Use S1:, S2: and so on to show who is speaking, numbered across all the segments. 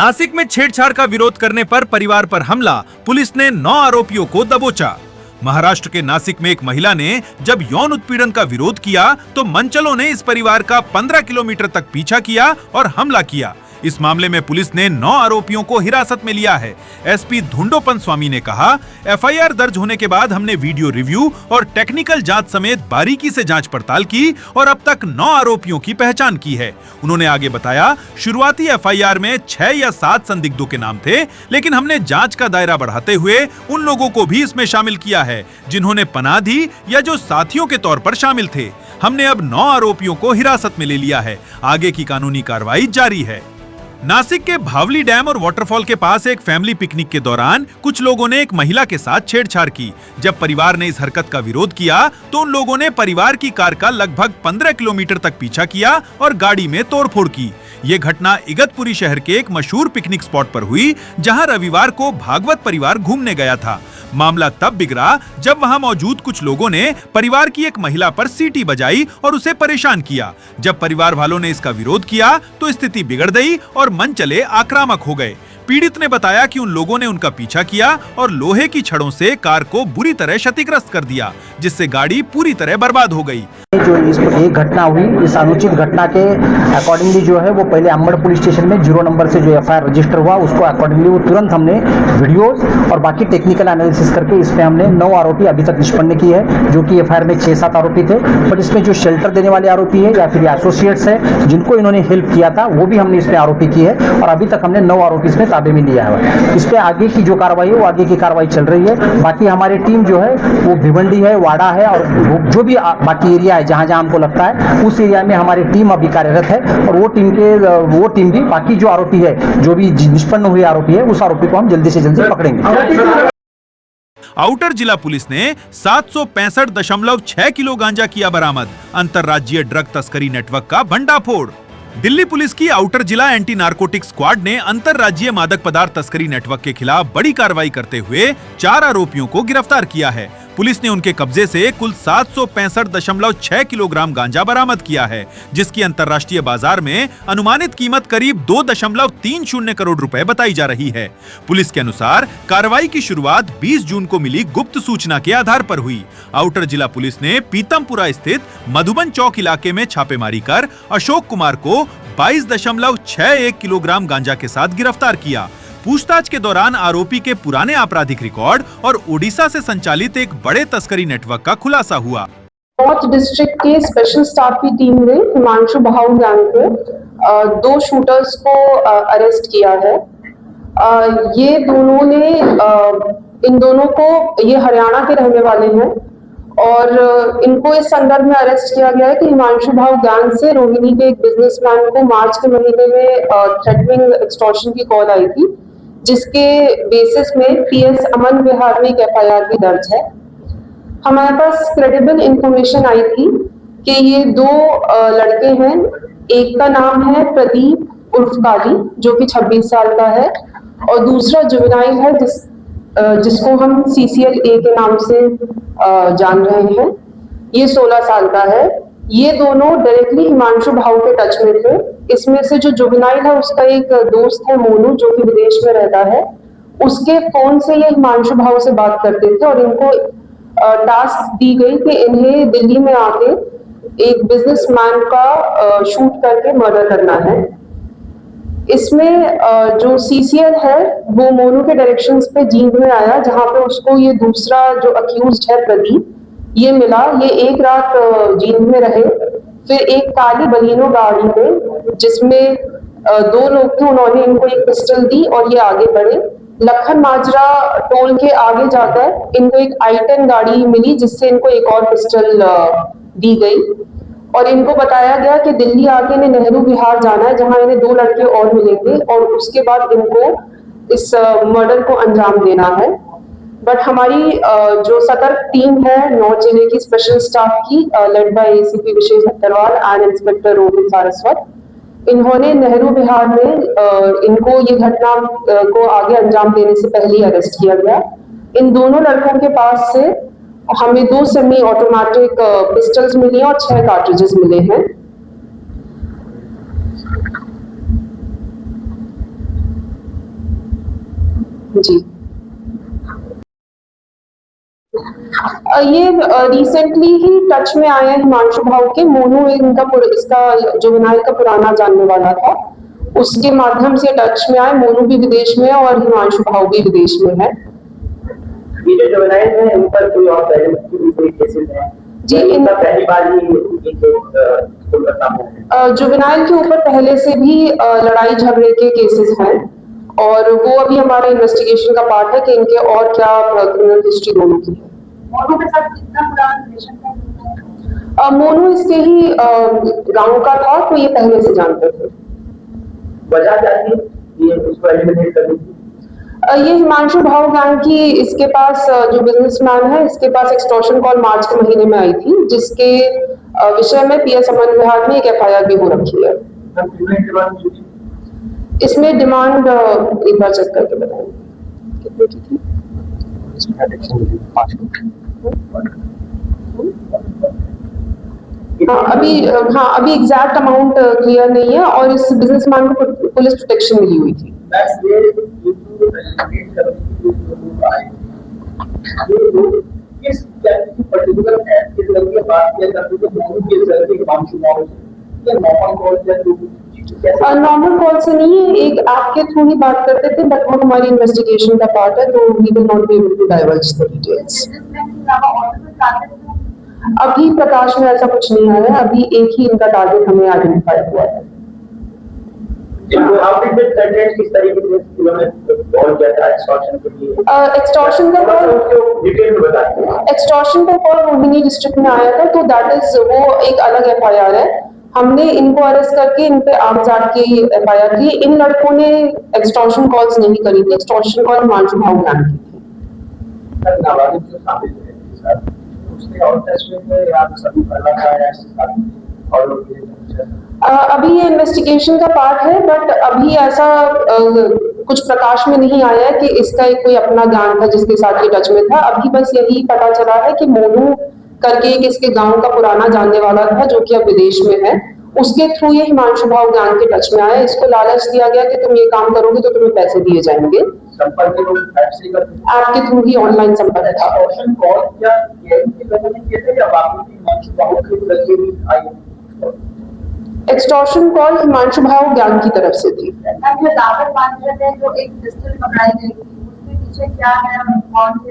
S1: नासिक में छेड़छाड़ का विरोध करने पर परिवार पर हमला, पुलिस ने 9 आरोपियों को दबोचा। महाराष्ट्र के नासिक में एक महिला ने जब यौन उत्पीड़न का विरोध किया तो मनचलों ने इस परिवार का 15 किलोमीटर तक पीछा किया और हमला किया। इस मामले में पुलिस ने 9 आरोपियों को हिरासत में लिया है। एसपी धुंडोपन स्वामी ने कहा, एफआईआर दर्ज होने के बाद हमने वीडियो रिव्यू और टेक्निकल जांच समेत बारीकी से जांच पड़ताल की और अब तक 9 आरोपियों की पहचान की है। उन्होंने आगे बताया, शुरुआती एफआईआर में 6 या 7 संदिग्धों के नाम थे, लेकिन हमने जांच का दायरा बढ़ाते हुए उन लोगों को भी इसमें शामिल किया है जिन्होंने पनाह दी या जो साथियों के तौर पर शामिल थे। हमने अब 9 आरोपियों को हिरासत में ले लिया है। आगे की कानूनी कार्रवाई जारी है। नासिक के भावली डैम और वाटरफॉल के पास एक फैमिली पिकनिक के दौरान कुछ लोगों ने एक महिला के साथ छेड़छाड़ की। जब परिवार ने इस हरकत का विरोध किया तो उन लोगों ने परिवार की कार का लगभग 15 किलोमीटर तक पीछा किया और गाड़ी में तोड़फोड़ की। ये घटना इगतपुरी शहर के एक मशहूर पिकनिक स्पॉट पर हुई, जहां रविवार को भागवत परिवार घूमने गया था। मामला तब बिगड़ा जब वहां मौजूद कुछ लोगों ने परिवार की एक महिला पर सीटी बजाई और उसे परेशान किया। जब परिवार वालों ने इसका विरोध किया तो स्थिति बिगड़ गई और मनचले आक्रामक हो गए। पीड़ित ने बताया कि उन लोगों ने उनका पीछा किया और लोहे की छड़ों से कार को बुरी तरह क्षतिग्रस्त कर दिया, जिससे गाड़ी पूरी तरह बर्बाद हो गई।
S2: जो इस एक घटना हुई, इस अनुचित घटना के अकॉर्डिंगली जो है वो पहले अम्बड़ पुलिस स्टेशन में 0 नंबर से जो एफआईआर रजिस्टर हुआ, उसको अकॉर्डिंगली वो तुरंत हमने वीडियोस और बाकी टेक्निकल एनालिसिस करके इसमें हमने 9 आरोपी अभी तक निष्पन्न किए हैं, जो कि एफआईआर में 6-7 आरोपी थे। बट इसमें जो शेल्टर देने वाले आरोपी है या फिर एसोसिएट्स है जिनको इन्होंने हेल्प किया था, वो भी हमने इसमें आरोपी की है और अभी तक हमने 9 आरोपी इसमें ताबे में लिया है। इस पे आगे की जो कार्रवाई है वो आगे की कार्रवाई चल रही है। बाकी हमारी टीम जो है वो भिवंडी है, वाड़ा है और जो भी बाकी एरिया है जहां जहां हमको लगता है उस एरिया में हमारी टीम अभी कार्यरत है और वो टीम भी बाकी जो आरोपी है, जो भी निष्पन्न हुए आरोपी है, उस आरोपी को हम जल्दी से जल्दी पकड़ेंगे।
S1: आउटर जिला पुलिस ने 765.6 किलो गांजा किया बरामद। अंतरराज्यीय ड्रग तस्करी नेटवर्क का भंडाफोड़। दिल्ली पुलिस की आउटर जिला एंटी नार्कोटिक स्क्वाड ने अंतरराज्यीय मादक पदार्थ तस्करी नेटवर्क के खिलाफ बड़ी कार्रवाई करते हुए 4 आरोपियों को गिरफ्तार किया है। पुलिस ने उनके कब्जे से कुल 765.6 किलोग्राम गांजा बरामद किया है, जिसकी अंतरराष्ट्रीय बाजार में अनुमानित कीमत करीब 2.30 करोड़ रुपए बताई जा रही है। पुलिस के अनुसार कार्रवाई की शुरुआत 20 जून को मिली गुप्त सूचना के आधार पर हुई। आउटर जिला पुलिस ने पीतमपुरा स्थित मधुबन चौक इलाके में छापेमारी कर अशोक कुमार को 22.61 किलोग्राम गांजा के साथ गिरफ्तार किया। पूछताछ के दौरान आरोपी के पुराने आपराधिक रिकॉर्ड और ओडिशा से संचालित एक बड़े तस्करी नेटवर्क का खुलासा हुआ।
S3: नॉर्थ डिस्ट्रिक्ट के स्पेशल स्टाफ की टीम ने हिमांशु भाऊ गैंग के 2 शूटर्स को अरेस्ट किया है। ये दोनों ने इन दोनों को, ये हरियाणा के रहने वाले हैं और इनको इस संदर्भ में अरेस्ट किया गया है कि हिमांशु भाऊ गैंग से रोहिणी के एक बिजनेसमैन को मार्च के महीने में थ्रेटनिंग एक्सटॉर्शन की कॉल आई थी, जिसके बेसिस में पीएस अमन विहार में एक एफआईआर भी दर्ज है। हमारे पास क्रेडिबल इंफॉर्मेशन आई थी कि ये 2 लड़के हैं। एक का नाम है प्रदीप उर्फ काली, जो कि 26 साल का है, और दूसरा जुवेनाइल है जिसको हम CCL-A के नाम से जान रहे हैं। ये 16 साल का है। ये दोनों डायरेक्टली हिमांशु भाऊ के टच में थे। इसमें से जो जुवेनाइल है उसका एक दोस्त है मोनू, जो कि विदेश में रहता है। उसके फोन से ये हिमांशु भाऊ से बात करते थे और इनको टास्क दी गई कि इन्हें दिल्ली में आके एक बिजनेसमैन का शूट करके मर्डर करना है। इसमें जो CCL है वो मोनू के डायरेक्शंस पे जींद में आया, जहां पे उसको ये दूसरा जो अक्यूज्ड है प्रदीप, ये मिला। ये एक रात जींद में रहे। फिर एक काली बलिनो गाड़ी में, जिसमें 2 लोग थे, उन्होंने इनको एक पिस्टल दी और ये आगे बढ़े। लखन माजरा टोल के आगे जाकर इनको एक I-10 गाड़ी मिली, जिससे इनको एक और पिस्टल दी गई और इनको बताया गया कि दिल्ली आके इन्हें नेहरू विहार जाना है, जहां इन्हें 2 लड़के और मिलेंगे और उसके बाद इनको इस मर्डर को अंजाम देना है। बट हमारी जो सतर्क टीम है नॉर्थ जिले की स्पेशल स्टाफ की, led by ACP Vishesh Agarwal and inspector Rohit Saraswat, इन्होंने नेहरू विहार में इनको ये घटना को आगे अंजाम देने से पहले अरेस्ट किया गया। इन दोनों लड़कों के पास से हमें 2 सेमी ऑटोमेटिक पिस्टल्स मिली और 6 कार्ट्रिजेस मिले हैं। जी ये रिसेंटली ही टच में आए हैं हिमांशु भाऊ के। मोनू इसका जुवेनाइल का पुराना जानने वाला था, उसके माध्यम से टच में आए। मोनू भी विदेश में है और हिमांशु भाऊ भी विदेश में है।
S4: ये जो जुवेनाइल है इन पर कोई और पहले केसेस हैं
S3: जी,
S4: इनका पहली बार ही
S3: जुवेनाइल के ऊपर पहले से भी लड़ाई झगड़े के केसेस हैं और वो अभी हमारे इन्वेस्टिगेशन का पार्ट है कि इनके और क्या क्रिमिनल हिस्ट्री दोनों की है।
S4: मोनू के साथ कितना पुराना रिलेशन है?
S3: मोनू इसके ही गांव का था, तो ये पहले से जानते थे।
S4: वजह क्या थी ये उसको एलिमिनेट करने की?
S3: ये हिमांशु भाऊ गैंग की इसके पास जो बिजनेसमैन है, इसके पास एक्सटॉर्शन कॉल मार्च के महीने में आई थी, जिसके विषय में पीएस अमन विहार में एक एफआईआर भी हो रखी है। इसमें डिमांड एक बार चेक करके बताएंगे कितने की थी। अभी एग्जैक्ट अमाउंट क्लियर नहीं है और इस बिजनेसमैन को पुलिस प्रोटेक्शन मिली हुई थी। नॉर्मल कॉल से नहीं, एक ऐप के थ्रू ही बात करते थे, बट वो हमारी इन्वेस्टिगेशन का पार्ट है, तो we will not be able to diverge the details. अभी प्रकाश में ऐसा कुछ नहीं आया है, अभी एक ही इनका टारगेट हमें आइडेंटिफाई हुआ है। एक्सटॉर्शन का कॉल रोहिणी डिस्ट्रिक्ट में आया था, तो दैट इज वो एक अलग एफआईआर है। हमने इनको अरेस्ट करके इन पे आगजात की एफआईआर की। इन लड़कों ने एक्सटॉर्शन कॉल्स नहीं करी थी, एक्सटॉर्शन कॉल हिमांशु भाऊ गैंग की थी। अभी ये इन्वेस्टिगेशन का पार्ट है, बट अभी ऐसा कुछ प्रकाश में नहीं आया है कि इसका एक कोई अपना गैंग था जिसके साथ ये टच में था। अभी बस यही पता चला है कि मोनू करके एक इसके गांव का पुराना जानने वाला था जो कि अब विदेश में है, उसके थ्रू ये हिमांशु भाऊ गैंग के टच में आया। इसको लालच दिया गया कि तुम ये काम करोगे तो तुम्हें पैसे दिए जाएंगे। ऐप के थ्रू ही ऑनलाइन संपर्क था। एक्सटॉर्शन कॉल हिमांशु भाऊ गैंग की तरफ से थी।
S4: जो एक पिस्टल पकड़ाई गई थी उसके पीछे क्या है, कौन से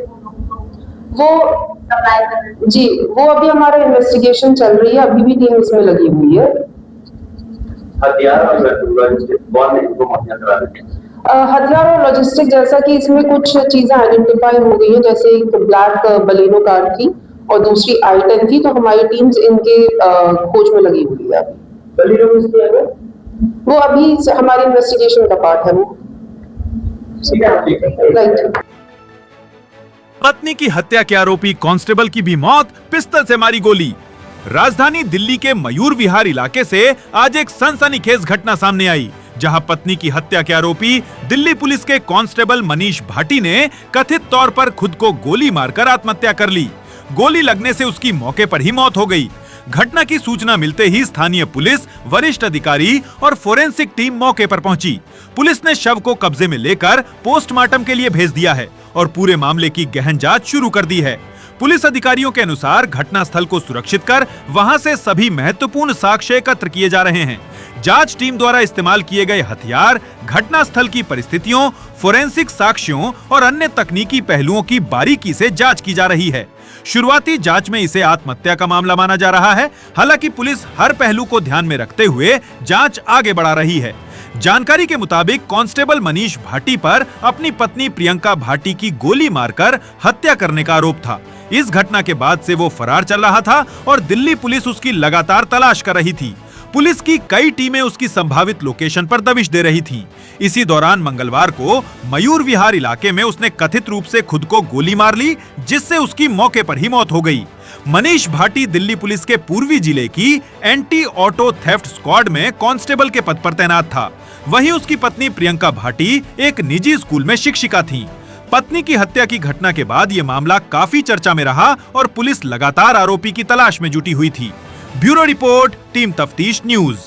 S3: वो जी वो अभी हमारा इन्वेस्टिगेशन चल रही है, अभी भी टीम इसमें लगी हुई है।
S4: हथियार
S3: और लॉजिस्टिक, जैसा कि इसमें कुछ चीजें आइडेंटिफाई हो गई है, जैसे एक ब्लैक बलेनो कार थी और दूसरी i10 थी, तो हमारी टीम्स इनके खोज में लगी हुई है। वो अभी हमारी इन्वेस्टिगेशन का पार्ट है। वो राइट।
S1: पत्नी की हत्या के आरोपी कांस्टेबल की भी मौत पिस्तल से मारी गोली। राजधानी दिल्ली के मयूर विहार इलाके से आज एक सनसनीखेज घटना सामने आई, जहां पत्नी की हत्या के आरोपी दिल्ली पुलिस के कांस्टेबल मनीष भाटी ने कथित तौर पर खुद को गोली मारकर आत्महत्या कर ली। गोली लगने से उसकी मौके पर ही मौत हो गई। घटना की सूचना मिलते ही स्थानीय पुलिस, वरिष्ठ अधिकारी और फोरेंसिक टीम मौके पर पहुंची। पुलिस ने शव को कब्जे में लेकर पोस्टमार्टम के लिए भेज दिया है और पूरे मामले की गहन जांच शुरू कर दी है। पुलिस अधिकारियों के अनुसार घटनास्थल को सुरक्षित कर वहां से सभी महत्वपूर्ण साक्ष्य एकत्र किए जा रहे हैं। जांच टीम द्वारा इस्तेमाल किए गए हथियार, घटनास्थल की परिस्थितियों, फोरेंसिक साक्ष्यों और अन्य तकनीकी पहलुओं की बारीकी से जांच की जा रही है। शुरुआती जांच में इसे आत्महत्या का मामला माना जा रहा है। हालांकि पुलिस हर पहलू को ध्यान में रखते हुए जांच आगे बढ़ा रही है। जानकारी के मुताबिक कांस्टेबल मनीष भाटी पर अपनी पत्नी प्रियंका भाटी की गोली मारकर हत्या करने का आरोप था। इस घटना के बाद से वो फरार चल रहा था और दिल्ली पुलिस उसकी लगातार तलाश कर रही थी। पुलिस की कई टीमें उसकी संभावित लोकेशन पर दबिश दे रही थीं। इसी दौरान मंगलवार को मयूर विहार इलाके में उसने कथित रूप से खुद को गोली मार ली, जिससे उसकी मौके पर ही मौत हो गई। मनीष भाटी दिल्ली पुलिस के पूर्वी जिले की एंटी ऑटो थेफ्ट स्क्वाड में कांस्टेबल के पद पर तैनात था। वहीं उसकी पत्नी प्रियंका भाटी एक निजी स्कूल में शिक्षिका थीं। पत्नी की हत्या की घटना के बाद ये मामला काफी चर्चा में रहा और पुलिस लगातार आरोपी की तलाश में जुटी हुई थी। ब्यूरो रिपोर्ट, टीम तफ्तीश न्यूज।